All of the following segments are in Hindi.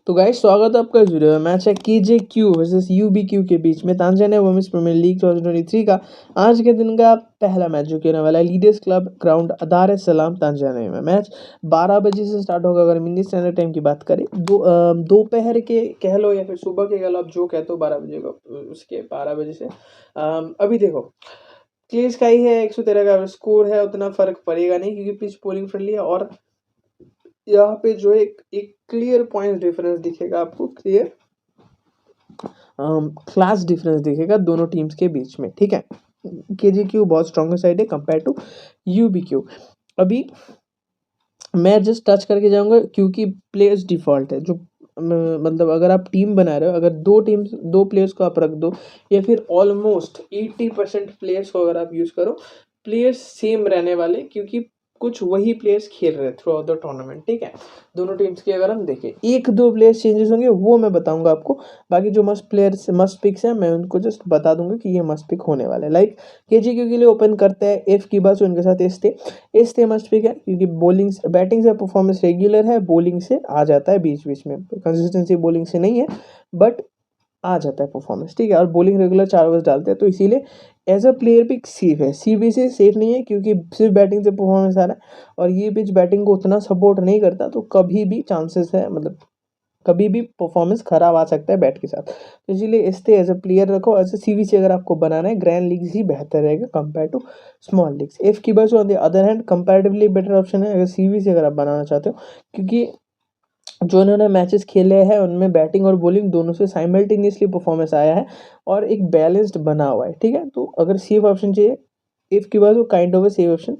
तो गाइस स्वागत है आपका इस वीडियो में। मैच है केजेक्यू वर्सेस यूबीक्यू के बीच में तांजानिया वुमेन्स प्रीमियर लीग 2023 का आज के दिन का पहला मैच जो कि होने वाला है लीडर्स क्लब ग्राउंड दार es सलाम तांजानिया में। मैच 12 बजे से स्टार्ट होगा। अगर हम इंडियन स्टैंडर्ड टाइम की बात करें दोपहर के कह लो या फिर सुबह के कह लो, आप जो कहते हो 12 बजे को, उसके 12 बजे से अभी देखो क्लियर स्काई है, 113 का स्कोर है, उतना फर्क पड़ेगा नहीं क्योंकि पिच पोलिंग फ्रेंडली है। और यहाँ पे जो है एक क्लियर पॉइंट डिफरेंस दिखेगा आपको, क्लियर क्लास डिफरेंस दिखेगा दोनों टीम्स के बीच में। ठीक है, केजीक्यू बहुत स्ट्रॉन्गर साइड है कंपेयर टू यूबीक्यू। अभी मैं जस्ट टच करके जाऊंगा क्योंकि प्लेयर्स डिफॉल्ट है जो मतलब अगर आप टीम बना रहे हो, अगर दो प्लेयर्स को आप रख दो या फिर ऑलमोस्ट 80% प्लेयर्स को अगर आप यूज़ करो, प्लेयर्स सेम रहने वाले क्योंकि कुछ वही प्लेयर्स खेल रहे हैं थ्रू आउट द टूर्नामेंट। ठीक है, दोनों टीम्स की अगर हम देखें एक दो प्लेयर्स चेंजेस होंगे वो मैं बताऊंगा आपको। बाकी जो मस्ट पिक्स हैं मैं उनको जस्ट बता दूंगा कि ये मस्ट पिक होने वाले हैं। लाइक केजीक्यू के लिए ओपन करते हैं एफ की बस, उनके साथ एस्ते मस्ट पिक है क्योंकि बैटिंग से परफॉर्मेंस रेगुलर है, बॉलिंग से आ जाता है बीच बीच में, कंसिस्टेंसी बॉलिंग से नहीं है बट आ जाता है परफॉर्मेंस। ठीक है, और बॉलिंग रेगुलर 4 ओवर्स डालते हैं तो इसीलिए as a player pick safe है। सीबी से सेफ नहीं है क्योंकि सिर्फ बैटिंग से परफॉर्मेंस आ रहा है और ये पिच बैटिंग को उतना सपोर्ट नहीं करता, तो कभी भी चांसेस है, मतलब कभी भी परफॉर्मेंस खराब आ सकता है बैट के साथ। तो इसीलिए इससे एज अ प्लेयर रखो। एज अ सीवी से अगर आपको बनाना है ग्रैंड लीग ही बेहतर रहेगा compare to small leagues. F की बस on the other hand comparatively better option है अगर सीवी से अगर आप बनाना चाहते हो, क्योंकि जो इन्होंने मैचेस खेले हैं उनमें बैटिंग और बॉलिंग दोनों से साइमल्टेनियसली परफॉर्मेंस आया है और एक बैलेंस्ड बना हुआ है। ठीक है, तो अगर सेफ ऑप्शन चाहिए इफ की बात, वो kind of safe option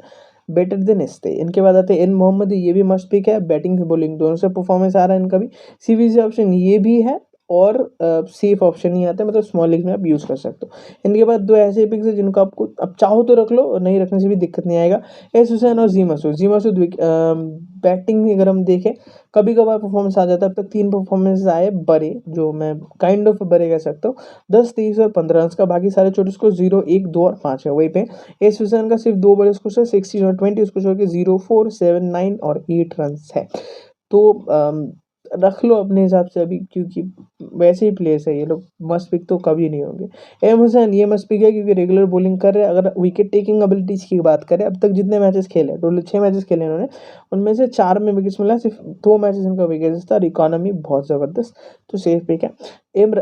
better than इस्ते। इनके बाद आते हैं एन मोहम्मद, ये भी मस्ट पिक है, बैटिंग बॉलिंग दोनों से परफॉर्मेंस आ रहा है इनका भी। सीवीसी ऑप्शन ये भी है और सेफ ऑप्शन ही आता है, मतलब स्मॉल लीग में आप यूज़ कर सकते हो। इनके बाद दो ऐसे पिक्स है जिनको आपको अब चाहो तो रख लो और नहीं रखने से भी दिक्कत नहीं आएगा, एस हुसैन और जी मसूद। बैटिंग अगर हम देखें कभी कभार परफॉर्मेंस आ जाता है, अब तक 3 परफॉर्मेंस आए बड़े, जो मैं काइंड ऑफ बड़े कह सकता हूँ, 10 30 और 15 रन का। बाकी सारे छोटे स्कोर 0 1 2 और 5 है। वहीं पे एस हुसैन का सिर्फ 2 बड़े स्कोर है, 16 और 20, उसको छोड़ के 0 4 7 9 और 8 रन है। तो रख लो अपने हिसाब से अभी, क्योंकि वैसे ही प्लेयर्स है ये लोग, मस्ट पिक तो कभी नहीं होंगे। एम हुसैन ये मस्ट पिक है क्योंकि रेगुलर बॉलिंग कर रहे हैं। अगर विकेट टेकिंग एबिलिटीज की बात करें, अब तक जितने मैचेस खेले, टोटल 6 मैचेस खेले इन्होंने, उनमें से 4 में विकेट्स मिला, सिर्फ 2 मैचेस इनका विकेट्स था और इकोनॉमी बहुत ज़बरदस्त, तो सेफ पिक है।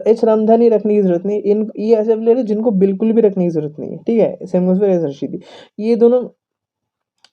एच रामधानी रखने की जरूरत नहीं, इन ये ऐसे प्लेयर है जिनको बिल्कुल भी रखने की जरूरत नहीं है। ठीक है, same goes for S Rashidi, ये दोनों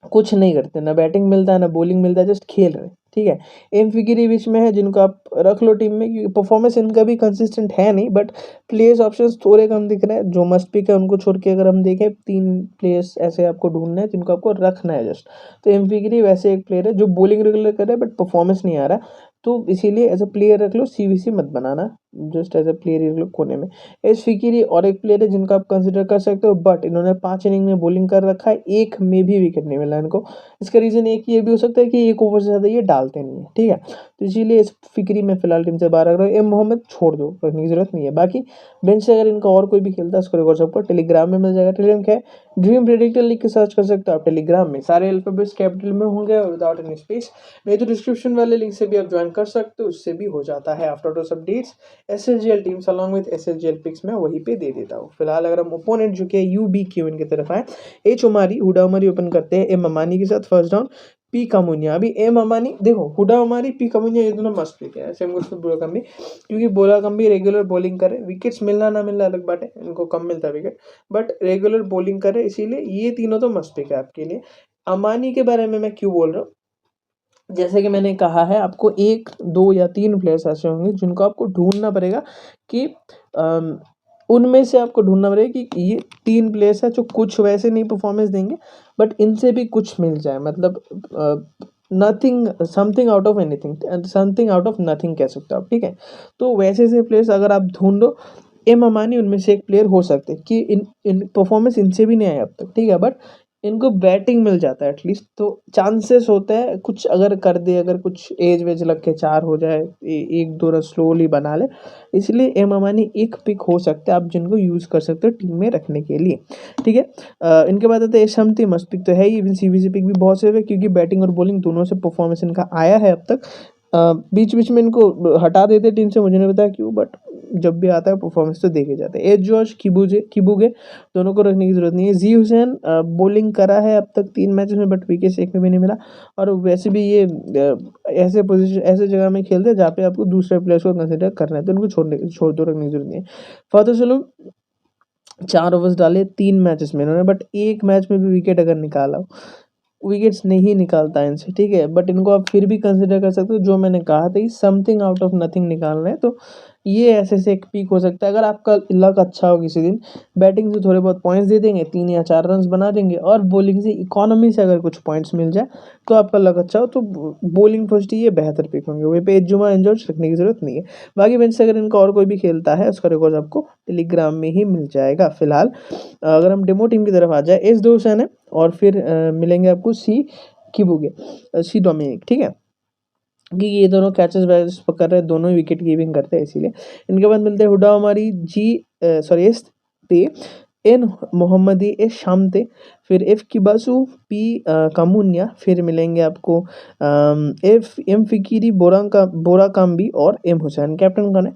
कुछ नहीं करते, ना बैटिंग मिलता है ना बॉलिंग मिलता है, जस्ट खेल रहे हैं। ठीक है, एम फिक्री बीच में है जिनको आप रख लो टीम में क्योंकि परफॉर्मेंस इनका भी कंसिस्टेंट है नहीं, बट प्लेयर्स ऑप्शंस थोड़े कम दिख रहे हैं। जो मस्ट पिक है उनको छोड़ के अगर हम देखें 3 प्लेयर्स ऐसे आपको ढूंढने हैं जिनको आपको रखना है जस्ट। तो एम फिक्री वैसे एक प्लेयर है जो बॉलिंग रेगुलर कर रहा है बट परफॉर्मेंस नहीं आ रहा, तो इसीलिए एज अ प्लेयर रख लो, सीवीसी मत बनाना, जस्ट एज अ प्लेयर ही रख लो कोने में। एस फिक्री और एक प्लेयर है जिनको आप कंसिडर कर सकते हो, बट इन्होंने 5 इनिंग में बॉलिंग कर रखा है, एक में भी विकेट नहीं मिला इनको। इसका रीज़न एक ये भी हो सकता है कि एक ओवर से ज़्यादा ये डालते नहीं है। ठीक है, तो इसीलिए इस फिक्री में फिलहाल टीम से बाहर रख रहा हूँ। एम मोहम्मद छोड़ दो, रखने की जरूरत नहीं है। बाकी बेंच से अगर इनका और कोई भी खेलता है उसको रिकॉर्ड सबको टेलीग्राम में मिल जाएगा। टेलीग्राम क्या है, ड्रीम प्रेडिक्टर लिख के सर्च कर सकते हो आप टेलीग्राम में, सारे अल्फाबेट्स कैपिटल में होंगे और विदाउट एनी स्पेस। नहीं तो डिस्क्रिप्शन वाले लिंक से भी आप ज्वाइन कर सकते हो, उससे भी हो जाता है। After toss updates SSGL teams along with SSGL picks में वहीं पे दे देता हूँ। फिलहाल अगर हम ओपोनेंट जो कि यूबीक्यू इनकी तरफ आए, एच उमारी हुडा उमारी ओपन करते हैं एम अमानी के साथ फर्स्ट डाउन, पी कमुनिया। अभी एम अमानी देखो, हुडा उमारी पी कमुनिया ये दोनों मस्ट पिक है, सेम गोस फॉर बोला कम्बी, क्योंकि बोला कम्बी रेगुलर बॉलिंग करे, विकेट्स मिलना ना मिलना अलग बात है, इनको कम मिलता है विकेट, बट रेगुलर बॉलिंग करे, इसीलिए ये तीनों तो मस्ट पिक है आपके लिए। अमानी के बारे में मैं क्यों बोल रहा हूँ, जैसे कि मैंने कहा है, आपको 1 2 या 3 प्लेयर्स ऐसे होंगे जिनको आपको ढूंढना पड़ेगा कि उनमें से आपको ढूंढना पड़ेगा कि ये 3 प्लेयर्स है जो कुछ वैसे नहीं परफॉर्मेंस देंगे बट इनसे भी कुछ मिल जाए, मतलब nothing something out of anything, something out of nothing कह सकते हो आप। ठीक है, तो वैसे से प्लेयर्स अगर आप ढूंढो, एम अमानी उनमें से एक प्लेयर हो सकते हैं कि इन परफॉर्मेंस इनसे भी नहीं आया अब तक। ठीक है, बट इनको बैटिंग मिल जाता है एटलीस्ट, तो चांसेस होते हैं कुछ अगर कर दे, अगर कुछ एज वेज लग के 4 हो जाए, 1 2 रन स्लोली बना ले, इसलिए एम अमानी एक पिक हो सकता है आप जिनको यूज़ कर सकते हो टीम में रखने के लिए। ठीक है, इनके बाद आते हैं एशमती, मस्ट पिक तो है ही, इवन सीवीसी पिक भी बहुत सेफ है क्योंकि बैटिंग और बॉलिंग दोनों से परफॉर्मेंस इनका आया है अब तक, बीच बीच में इनको हटा देते टीम से, मुझे नहीं पता क्यों, बट जब भी आता है परफॉर्मेंस तो देखे जाते हैं। एज जॉर्ज किबुगे दोनों को रखने की जरूरत नहीं है। जी हुसैन बॉलिंग करा है अब तक 3 मैचेस में, बट विकेट एक में भी नहीं मिला। और वैसे भी ये ऐसे पोजीशन ऐसे जगह में खेलते हैं जहाँ पे आपको दूसरे प्लेयर्स को कंसिडर करना है, तो उनको छोड़ दो, रखने की जरूरत नहीं है। फतेह चलो 4 ओवर्स डाले 3 मैचेस में इन्होंने, बट एक मैच में भी विकेट अगर निकाला, विकेट्स नहीं निकालता है इनसे, ठीक है, बट इनको आप फिर भी कंसिडर कर सकते हो। जो मैंने कहा था कि समथिंग आउट ऑफ नथिंग निकालना है, तो ये ऐसे से एक पीक हो सकता है। अगर आपका लक अच्छा हो किसी दिन, बैटिंग से थोड़े बहुत पॉइंट्स दे देंगे, 3 या 4 रन बना देंगे, और बॉलिंग से इकोनॉमी से अगर कुछ पॉइंट्स मिल जाए तो आपका लक अच्छा हो तो बॉलिंग फर्स्ट ही ये बेहतर पिक होंगे। वहीं पे एजुमा एंजॉर्ज रखने की जरूरत नहीं है। बाकी बेंच से अगर इनका और कोई भी खेलता है उसका रिकॉर्ड आपको टेलीग्राम में ही मिल जाएगा। फिलहाल अगर हम डेमो टीम की तरफ आ जाए, एस दोसन है, और फिर मिलेंगे आपको सी डोमिनिक, ठीक है, क्योंकि ये दोनों कैचेस वैचेस पकड़ रहे हैं, दोनों ही विकेट कीपिंग करते हैं, इसीलिए। इनके बाद मिलते हैं हुडा हमारी एस ते, एन मोहम्मदी, एस शामते, फिर एफ किबासु, पी कामुन्या, फिर मिलेंगे आपको एफ एम फिकीरी, बोरा काम्बी, और एम हुसैन। कैप्टन कौन है?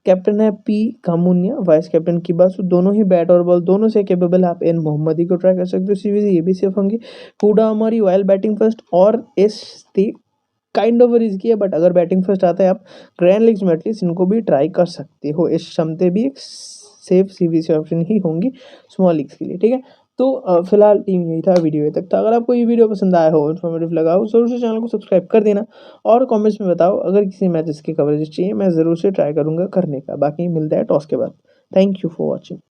कैप्टन है पी कामुन्या, वाइस कैप्टन किबासु, दोनों ही बैट और बॉल दोनों से कैपेबल है। आप एन मोहम्मदी को ट्राई कर सकते हो, सीवीसी ये भी सेफ होंगे। हुडा हमारी वाइल बैटिंग फर्स्ट, और एस ते काइंड ऑफ रिस्की है, बट अगर बैटिंग फर्स्ट आता है आप ग्रैंड लीग्स में एटलीस्ट इनको भी ट्राई कर सकते हो। इस क्षमते भी एक सेफ सीवीसी ऑप्शन ही होंगी स्मॉल लीग्स के लिए, ठीक है। तो फिलहाल टीम यही था, वीडियो ये तक था। अगर आपको ये वीडियो पसंद आया हो, इन्फॉर्मेटिव लगा हो, जरूर से चैनल को सब्सक्राइब कर देना, और कमेंट्स में बताओ अगर किसी मैचेस की कवरेज चाहिए, मैं ज़रूर से ट्राई करूँगा करने का। बाकी मिलता है टॉस के बाद। Thank you for watching.